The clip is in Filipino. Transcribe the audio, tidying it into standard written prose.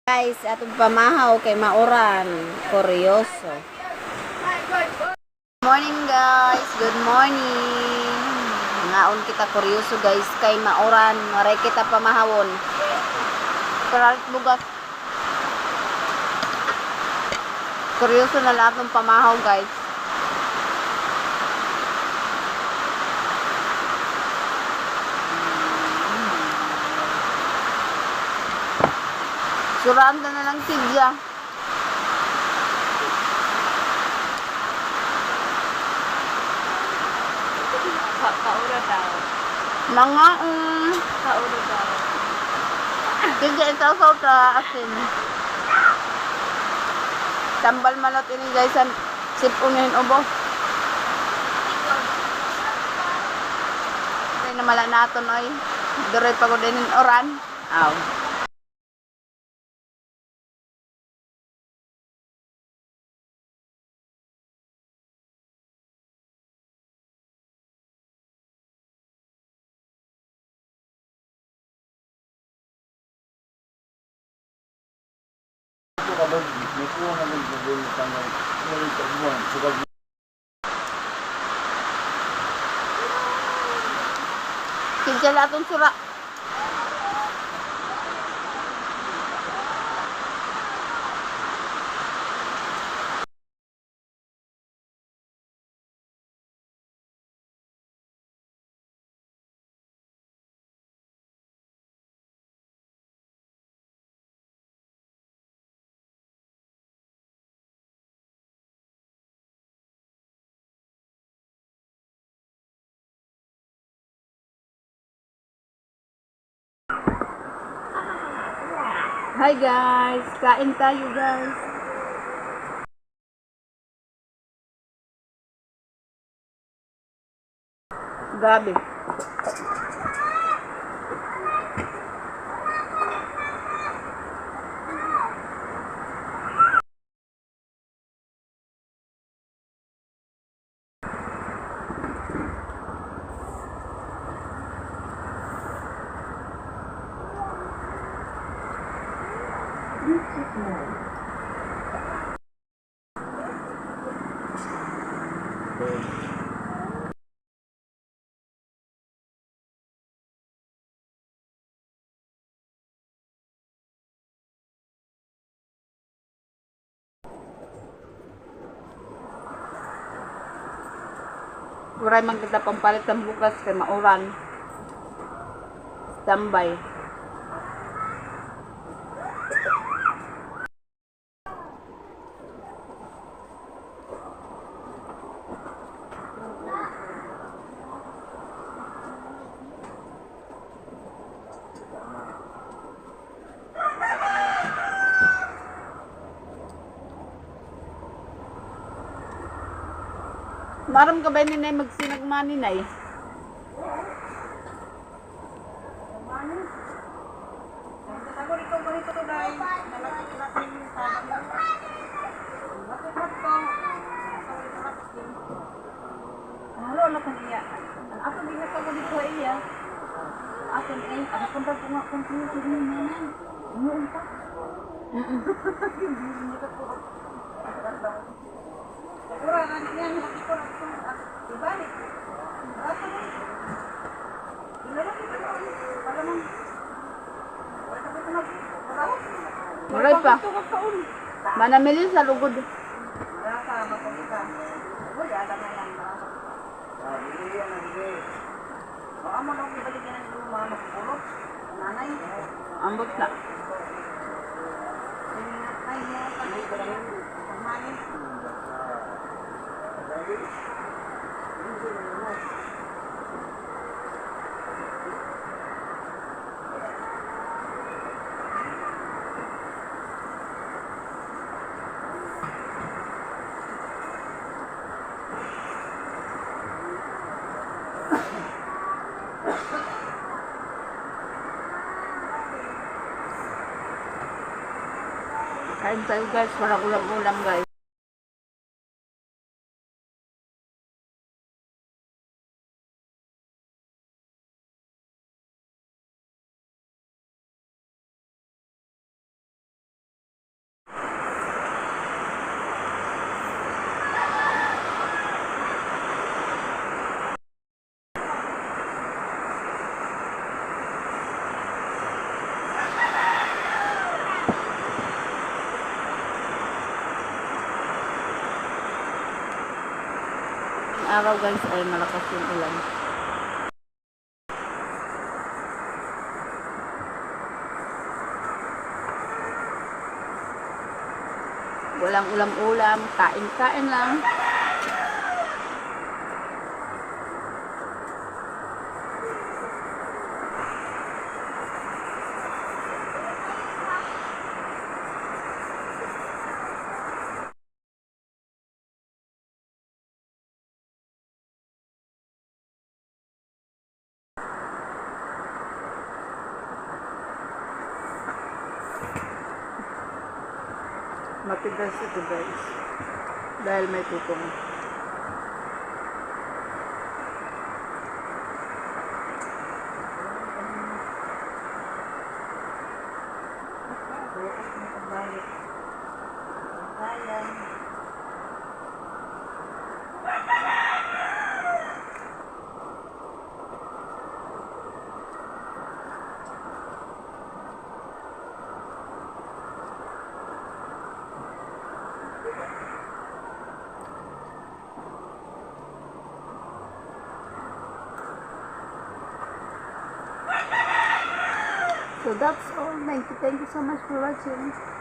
Guys, atong pamahaw kay Mauran, kuryoso. Morning guys, good morning. Ngaon kita kuryoso guys kay Mauran, maray kita pamahawon. Karalit bugas. Kuryoso na lahat ng pamahaw guys. Suranda na lang sidya. Kaura daw. Mga Kaura daw. sidya isaw-saw ta asin. Tambal malot ini guys ang sipunin ubo. Kaya na mala naton oy. Duray pa ko din oran. Aw. Sidya lahat ng sura. Hi guys, kain tayo guys. Gabi. Kuray man kita pampalit ng bukas kay Mauran. Standby. Maram ka ba ninay magsinagmani nay? Ako dito ganito to dai. Nalaki-laki yung sabi. Bakit ko? Ano na kaniya? Ako din na ko dito iya. Ako ay ako punta ko nga kung sino ko din na. Ano pa? Hindi ko po. Pura kan yan laki ko na ibalik. Ako na. Ilalaki ko para man. Maray pa. Manamili sa lugod. Rasa mapunta. Uy, ada na yan. Bili yan, bili. Baka mo nang ibalik yan ng mga magpulot. Nanay. Ambot na. Ay, mo kami ko lang. Pagmanin. Kain tayo guys, para ulam-ulam guys. araw guys ay malakas yung ulan. Walang ulam-ulam, kain-kain lang. Matigas ito guys. Dahil may tutong. Bukas na pagbalik. Sayang. So that's all. Thank you so much for watching.